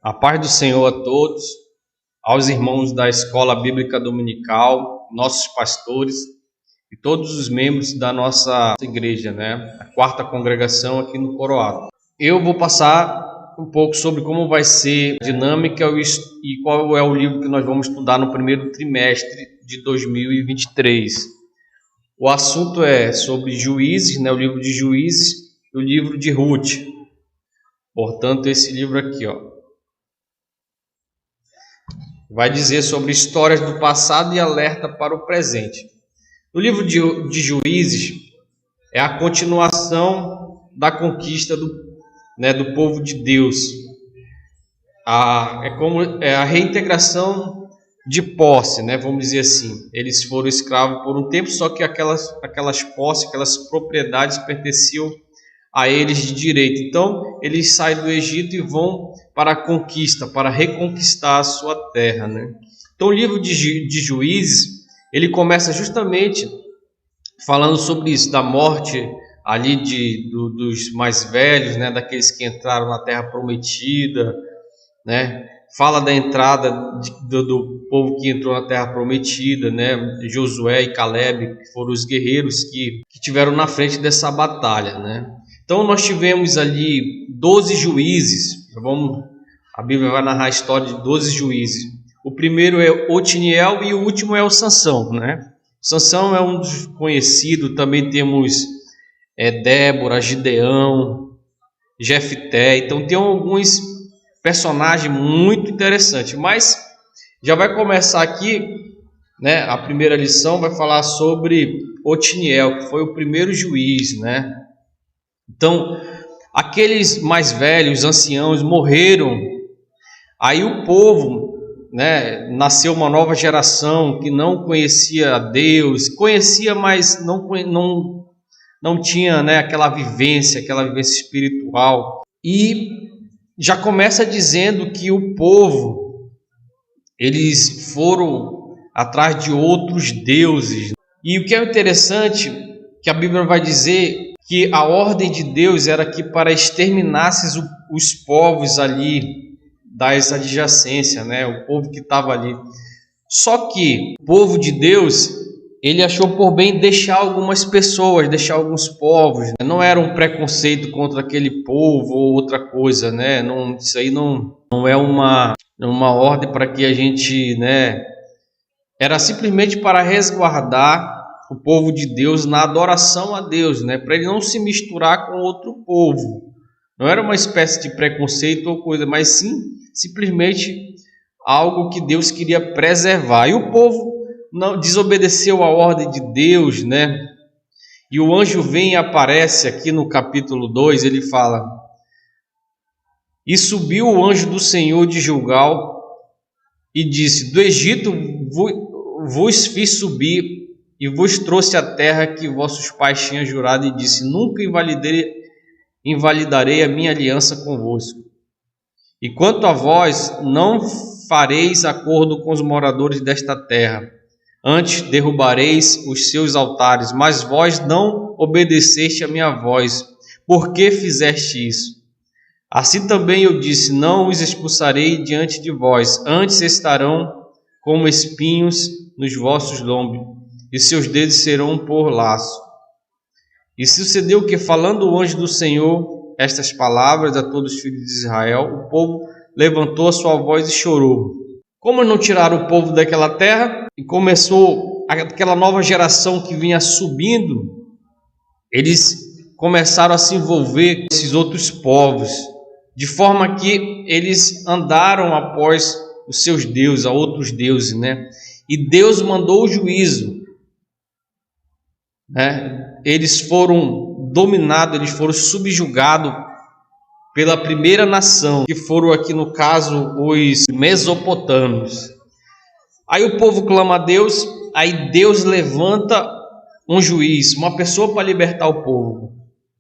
A paz do Senhor a todos, aos irmãos da Escola Bíblica Dominical, nossos pastores e todos os membros da nossa igreja, a quarta congregação aqui no Coroado. Eu vou passar um pouco sobre como vai ser a dinâmica e qual é o livro que nós vamos estudar no primeiro trimestre de 2023. O assunto é sobre Juízes, o livro de Juízes e o livro de Ruth. Portanto, esse livro aqui, vai dizer sobre histórias do passado e alerta para o presente. No livro de Juízes é a continuação da conquista do povo de Deus. É a reintegração de posse, vamos dizer assim. Eles foram escravos por um tempo, só que aquelas posses, aquelas propriedades pertenciam a eles de direito. Então, eles saem do Egito e vão para a conquista, para reconquistar a sua terra. Então, o livro de Juízes, ele começa justamente falando sobre isso, da morte ali dos mais velhos, daqueles que entraram na terra prometida, Fala da entrada do povo que entrou na terra prometida, Josué e Caleb, que foram os guerreiros que tiveram na frente dessa batalha, Então nós tivemos ali 12 juízes. A Bíblia vai narrar a história de 12 juízes. O primeiro é Otiniel e o último é o Sansão, Sansão é um dos conhecidos. Também temos Débora, Gideão, Jefté. Então tem alguns personagens muito interessantes. Mas já vai começar aqui, a primeira lição vai falar sobre Otiniel, que foi o primeiro juiz, Então, aqueles mais velhos, anciãos, morreram. Aí o povo, nasceu uma nova geração que não conhecia a Deus, conhecia, mas não tinha aquela vivência espiritual. E já começa dizendo que o povo, eles foram atrás de outros deuses. E o que é interessante, que a Bíblia vai dizer que a ordem de Deus era que para exterminasse os povos ali das adjacências, o povo que estava ali. Só que o povo de Deus, ele achou por bem deixar algumas pessoas, deixar alguns povos. Não era um preconceito contra aquele povo ou outra coisa, Não, isso aí não é uma ordem para que a gente, Era simplesmente para resguardar o povo de Deus na adoração a Deus, para ele não se misturar com outro povo. Não era uma espécie de preconceito ou coisa, mas sim simplesmente algo que Deus queria preservar. E o povo não desobedeceu a ordem de Deus, E o anjo vem e aparece aqui no capítulo 2, ele fala: "E subiu o anjo do Senhor de Gilgal e disse: Do Egito vos fiz subir e vos trouxe a terra que vossos pais tinham jurado, e disse: Nunca invalidarei a minha aliança convosco. E quanto a vós, não fareis acordo com os moradores desta terra, antes derrubareis os seus altares, mas vós não obedeceste a minha voz. Por que fizeste isso? Assim também eu disse: Não os expulsarei diante de vós, antes estarão como espinhos nos vossos lombos, e seus dedos serão por laço. E sucedeu que, falando o anjo do Senhor estas palavras a todos os filhos de Israel, o povo levantou a sua voz e chorou." Como não tiraram o povo daquela terra, e começou aquela nova geração que vinha subindo, eles começaram a se envolver com esses outros povos, de forma que eles andaram após os seus deuses, a outros deuses, E Deus mandou o juízo. Eles foram dominados, eles foram subjugados pela primeira nação, que foram aqui no caso os mesopotâmios. Aí o povo clama a Deus, aí Deus levanta um juiz, uma pessoa para libertar o povo.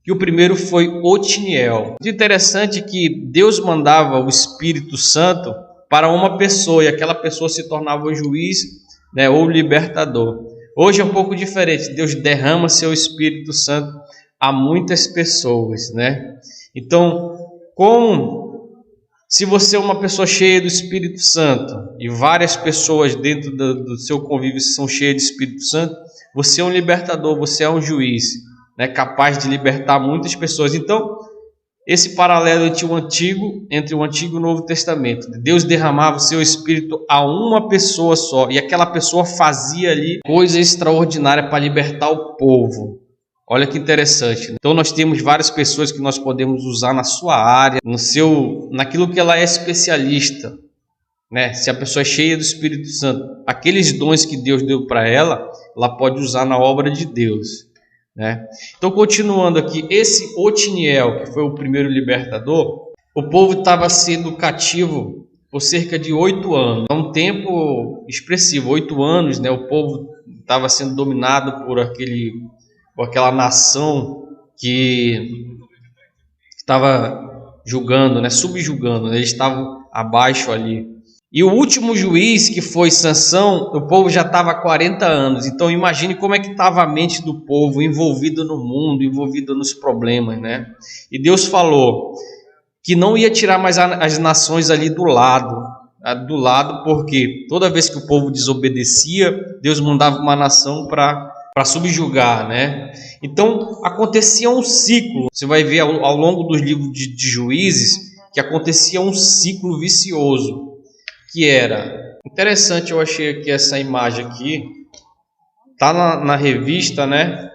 E o primeiro foi Otiniel. O interessante é que Deus mandava o Espírito Santo para uma pessoa, e aquela pessoa se tornava o juiz, ou o libertador. Hoje é um pouco diferente. Deus derrama seu Espírito Santo a muitas pessoas, Então, como Se você é uma pessoa cheia do Espírito Santo e várias pessoas dentro do seu convívio são cheias do Espírito Santo, você é um libertador, você é um juiz, né, capaz de libertar muitas pessoas. Então, esse paralelo entre o Antigo e o Novo Testamento. Deus derramava o seu Espírito a uma pessoa só, e aquela pessoa fazia ali coisa extraordinária para libertar o povo. Olha que interessante. Então nós temos várias pessoas que nós podemos usar na sua área, naquilo que ela é especialista, né? Se a pessoa é cheia do Espírito Santo, aqueles dons que Deus deu para ela, ela pode usar na obra de Deus, né? Então, continuando aqui, esse Otiniel, que foi o primeiro libertador, o povo estava sendo cativo por cerca de 8 anos. É um tempo expressivo, 8 anos, né? O povo estava sendo dominado por aquela nação que estava julgando, né, subjugando, né, eles estavam abaixo ali. E o último juiz, que foi Sansão, o povo já estava há 40 anos. Então imagine como é que estava a mente do povo, envolvido no mundo, envolvido nos problemas, né? E Deus falou que não ia tirar mais as nações ali do lado, porque toda vez que o povo desobedecia, Deus mandava uma nação para subjugar, né? Então acontecia um ciclo. Você vai ver ao longo dos livros de Juízes que acontecia um ciclo vicioso, que era interessante. Eu achei aqui essa imagem aqui, tá na revista, né?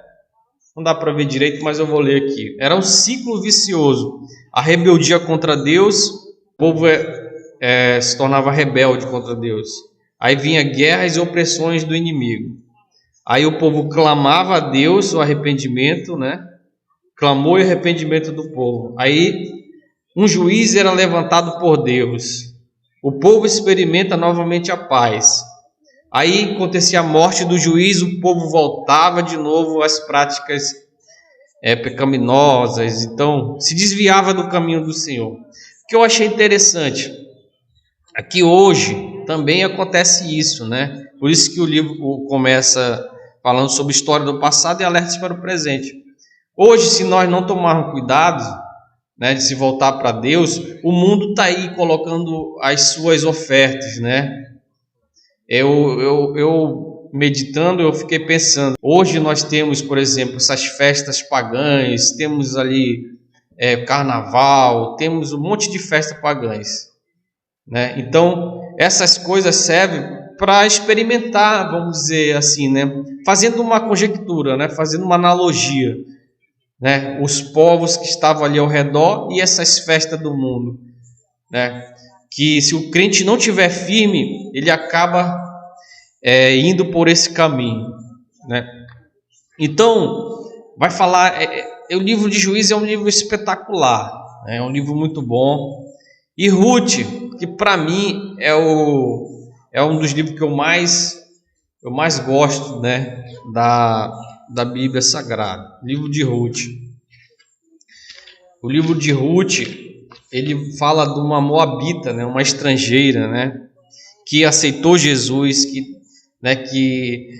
Não dá para ver direito, mas eu vou ler aqui. Era um ciclo vicioso. A rebeldia contra Deus, o povo se tornava rebelde contra Deus. Aí vinha guerras e opressões do inimigo. Aí o povo clamava a Deus o arrependimento, né? Clamor e arrependimento do povo. Aí um juiz era levantado por Deus. O povo experimenta novamente a paz. Aí acontecia a morte do juiz, o povo voltava de novo às práticas pecaminosas. Então se desviava do caminho do Senhor. O que eu achei interessante aqui hoje também acontece isso, né? Por isso que o livro começa falando sobre a história do passado e alertas para o presente. Hoje, se nós não tomarmos cuidado, né, de se voltar para Deus, o mundo está aí colocando as suas ofertas, né? Eu meditando, eu fiquei pensando. Hoje nós temos, por exemplo, essas festas pagãs, temos ali carnaval, temos um monte de festas pagãs, né? Então essas coisas servem para experimentar, vamos dizer assim, né? Fazendo uma conjectura, né? Fazendo uma analogia, né? Os povos que estavam ali ao redor e essas festas do mundo, né? Que se o crente não tiver firme, ele acaba indo por esse caminho, né? Então vai falar, o livro de Juízes é um livro espetacular, né? É um livro muito bom. E Ruth, que para mim é um dos livros que eu mais gosto, né, da Bíblia Sagrada. Livro de Ruth. O livro de Ruth, ele fala de uma moabita, né, uma estrangeira, né, que aceitou Jesus, que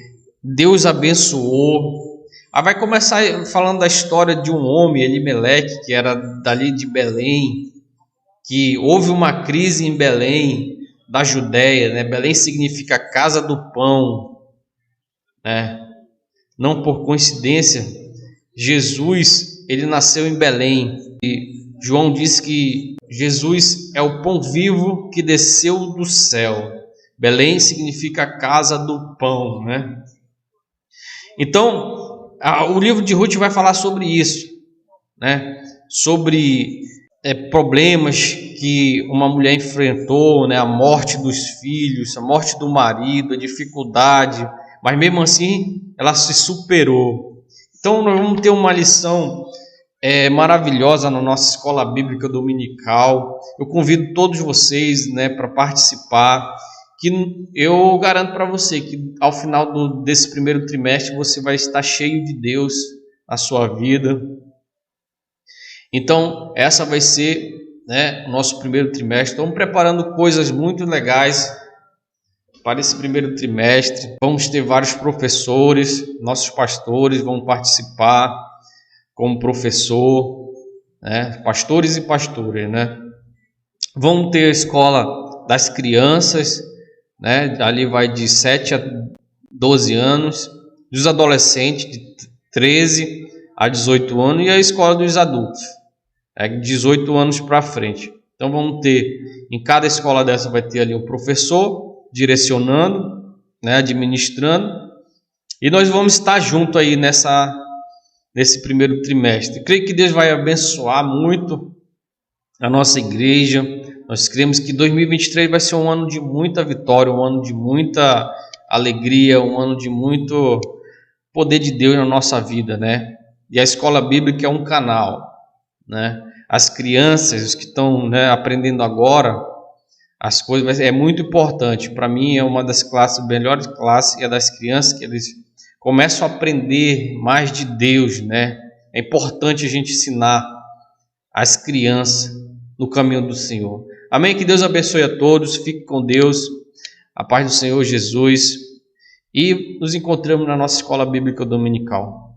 Deus abençoou. Aí vai começar falando da história de um homem, Elimeleque, que era dali de Belém, que houve uma crise em Belém, da Judéia, né? Belém significa casa do pão, né? Não por coincidência, Jesus, ele nasceu em Belém, e João diz que Jesus é o pão vivo que desceu do céu. Belém significa casa do pão, né? Então, o livro de Ruth vai falar sobre isso, né? Sobre problemas que uma mulher enfrentou, né? A morte dos filhos, a morte do marido, a dificuldade, mas mesmo assim ela se superou. Então nós vamos ter uma lição maravilhosa na nossa escola bíblica dominical. Eu convido todos vocês, né, para participar, que eu garanto para você que ao final desse primeiro trimestre você vai estar cheio de Deus na sua vida. Então essa vai ser, né, o nosso primeiro trimestre. Estamos preparando coisas muito legais para esse primeiro trimestre. Vamos ter vários professores, nossos pastores vão participar como professor, né, pastores e pastoras, né? Vamos ter a escola das crianças, né? Ali vai de 7 a 12 anos, dos adolescentes de 13 a 18 anos, e a escola dos adultos, 18 anos para frente. Então vamos ter, em cada escola dessa vai ter ali um professor direcionando, né, administrando, e nós vamos estar junto aí nesse primeiro trimestre. Creio que Deus vai abençoar muito a nossa igreja. Nós cremos que 2023 vai ser um ano de muita vitória, um ano de muita alegria, um ano de muito poder de Deus na nossa vida, né? E a escola bíblica é um canal, né? As crianças, os que estão, né, aprendendo agora as coisas, é muito importante. Para mim é uma das classes, melhores classes, é das crianças, que eles começam a aprender mais de Deus, né? É importante a gente ensinar as crianças no caminho do Senhor. Amém? Que Deus abençoe a todos, fique com Deus, a paz do Senhor Jesus, e nos encontramos na nossa escola bíblica dominical.